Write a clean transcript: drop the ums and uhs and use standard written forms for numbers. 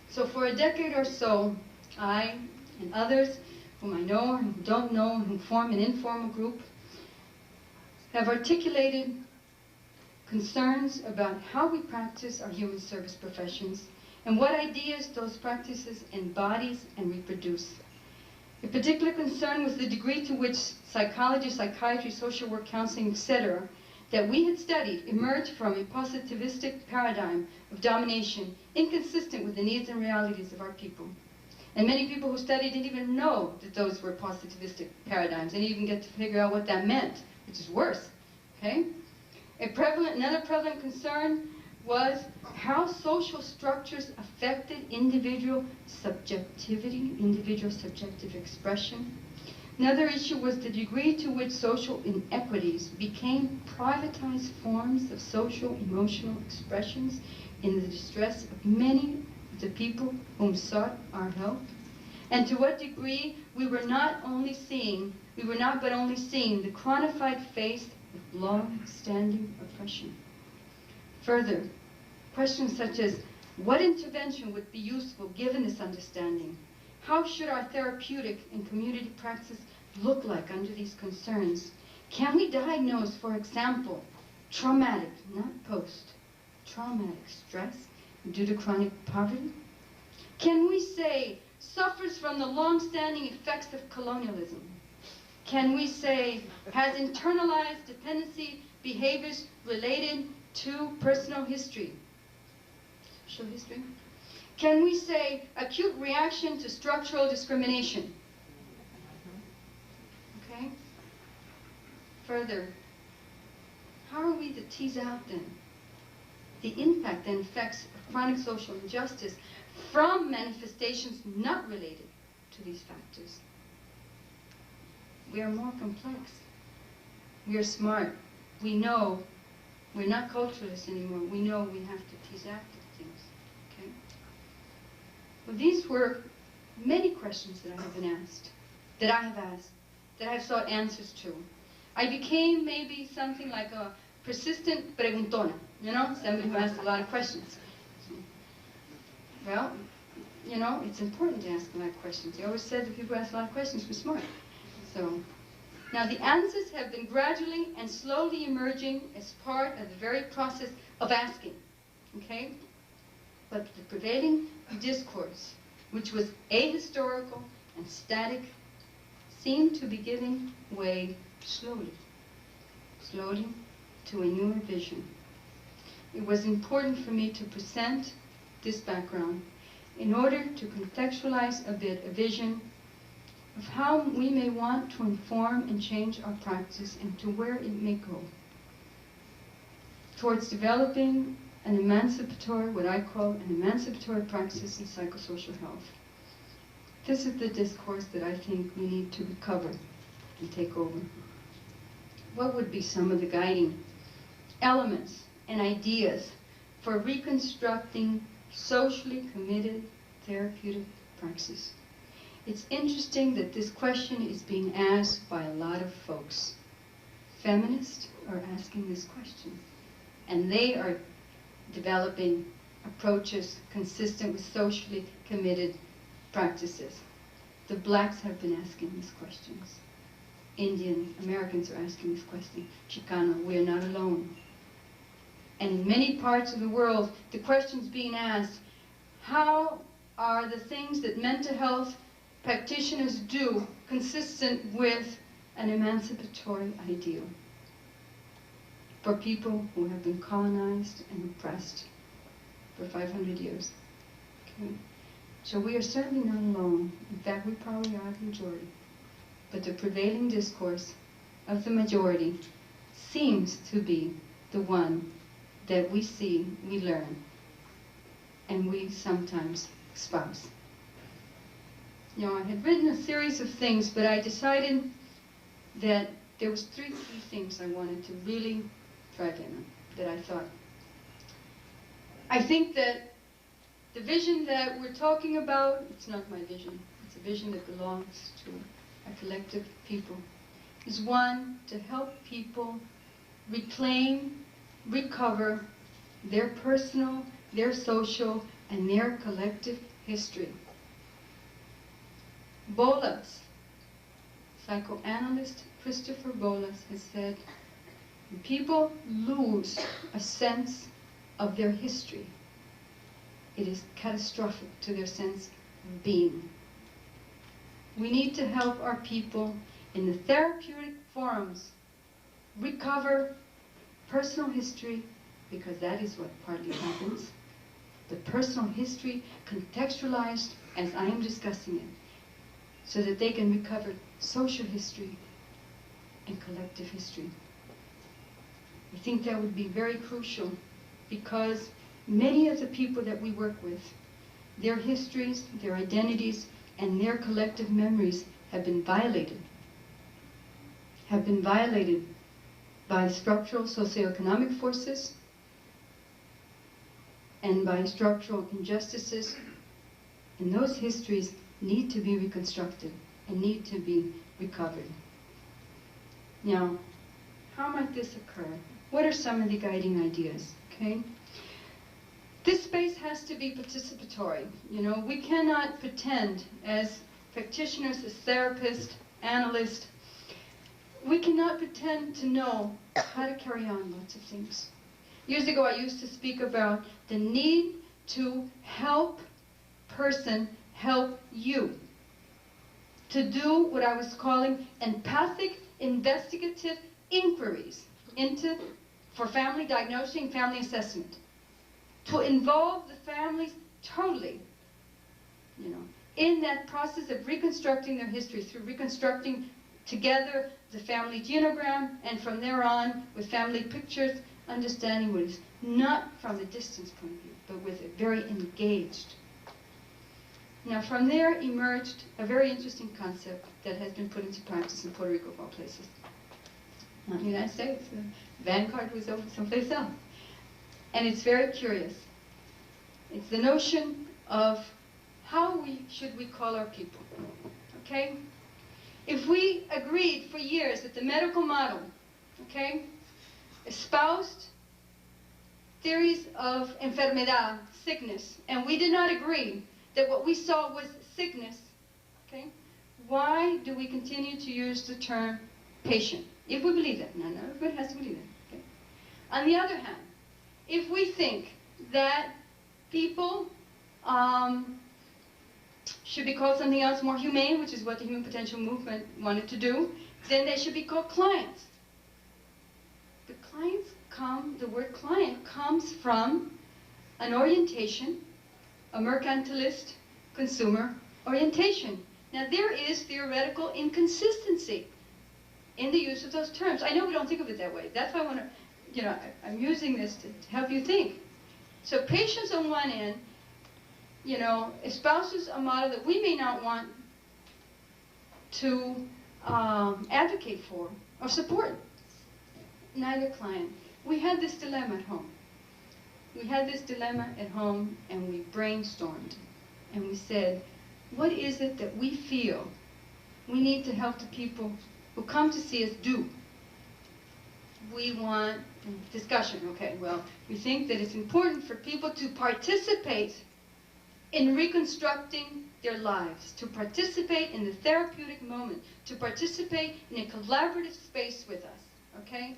So for a decade or so, I and others whom I know and who don't know and who form an informal group have articulated concerns about how we practice our human service professions and what ideas those practices embodies and reproduce. A particular concern was the degree to which psychology, psychiatry, social work, counseling, etc., that we had studied emerged from a positivistic paradigm of domination inconsistent with the needs and realities of our people. And many people who studied didn't even know that those were positivistic paradigms. They didn't even get to figure out what that meant, which is worse. Okay? Another prevalent concern was how social structures affected individual subjectivity, individual subjective expression. Another issue was the degree to which social inequities became privatized forms of social emotional expressions in the distress of many of the people whom sought our help, and to what degree we were not but only seeing the chronified face of long-standing oppression. Further, questions such as, what intervention would be useful given this understanding? How should our therapeutic and community practice look like under these concerns? Can we diagnose, for example, traumatic, not post-traumatic stress due to chronic poverty? Can we say suffers from the long-standing effects of colonialism? Can we say has internalized dependency behaviors related to personal history, social history? Can we say acute reaction to structural discrimination? Okay? Further, how are we to tease out then the impact and effects of chronic social injustice from manifestations not related to these factors? We are more complex. We are smart. We know we're not culturalists anymore. We know we have to tease out the things. Okay? Well, these were many questions that I have been asked, that I have asked, that I have sought answers to. I became maybe something like a persistent preguntona, you know, somebody who asks a lot of questions. Well, you know, it's important to ask a lot of questions. They always said that people who ask a lot of questions were smart. So, now the answers have been gradually and slowly emerging as part of the very process of asking, okay? But the prevailing discourse, which was ahistorical and static, seemed to be giving way slowly to a newer vision. It was important for me to present this background in order to contextualize a bit a vision of how we may want to inform and change our practice and to where it may go towards developing an emancipatory, what I call an emancipatory practice in psychosocial health. This is the discourse that I think we need to recover and take over. What would be some of the guiding elements and ideas for reconstructing socially committed therapeutic praxis? It's interesting that this question is being asked by a lot of folks. Feminists are asking this question, and they are developing approaches consistent with socially committed practices. The blacks have been asking these questions. Indian Americans are asking this question. Chicano, we are not alone. And in many parts of the world, the question's being asked, how are the things that mental health practitioners do consistent with an emancipatory ideal for people who have been colonized and oppressed for 500 years? Okay. So we are certainly not alone. In fact, we probably are the majority. But the prevailing discourse of the majority seems to be the one that we see, we learn, and we sometimes espouse. You know, I had written a series of things, but I decided that there was three key things I wanted to really drive in on, that I thought. I think that the vision that we're talking about, it's not my vision, it's a vision that belongs to a collective people, is one to help people reclaim, recover their personal, their social, and their collective history. Bolas, psychoanalyst Christopher Bolas, has said, when people lose a sense of their history, it is catastrophic to their sense of being. We need to help our people in the therapeutic forums recover personal history, because that is what partly happens. The personal history contextualized as I am discussing it, so that they can recover social history and collective history. I think that would be very crucial, because many of the people that we work with, their histories, their identities, and their collective memories have been violated by structural socioeconomic forces and by structural injustices, and those histories need to be reconstructed and need to be recovered. Now, how might this occur? What are some of the guiding ideas? Okay? This space has to be participatory. You know, we cannot pretend as practitioners, as therapists, analysts, we cannot pretend to know how to carry on lots of things. Years ago, I used to speak about the need to help person help you, to do what I was calling empathic investigative inquiries for family diagnosing, family assessment, to involve the families totally, you know, in that process of reconstructing their history, through reconstructing together the family genogram, and from there on, with family pictures, understanding what is not from a distance point of view, but with a very engaged. Now, from there emerged a very interesting concept that has been put into practice in Puerto Rico, of all places. Not in the United States. The vanguard was over someplace else. And it's very curious. It's the notion of how should we call our people, okay? If we agreed for years that the medical model, okay, espoused theories of enfermedad, sickness, and we did not agree that what we saw was sickness, okay, why do we continue to use the term patient? If we believe that. No, everybody has to believe that. Okay? On the other hand, if we think that people should be called something else more humane, which is what the Human Potential Movement wanted to do, then they should be called clients. The word client comes from an orientation, a mercantilist consumer orientation. Now there is theoretical inconsistency in the use of those terms. I know we don't think of it that way. That's why I want to, you know, I'm using this to help you think. So patience on one end, you know, espouses a model that we may not want to advocate for or support. Neither client. We had this dilemma at home. We had this dilemma at home, and we brainstormed. And we said, what is it that we feel we need to help the people who come to see us do? We want discussion. Okay, well, we think that it's important for people to participate in reconstructing their lives, to participate in the therapeutic moment, to participate in a collaborative space with us, okay?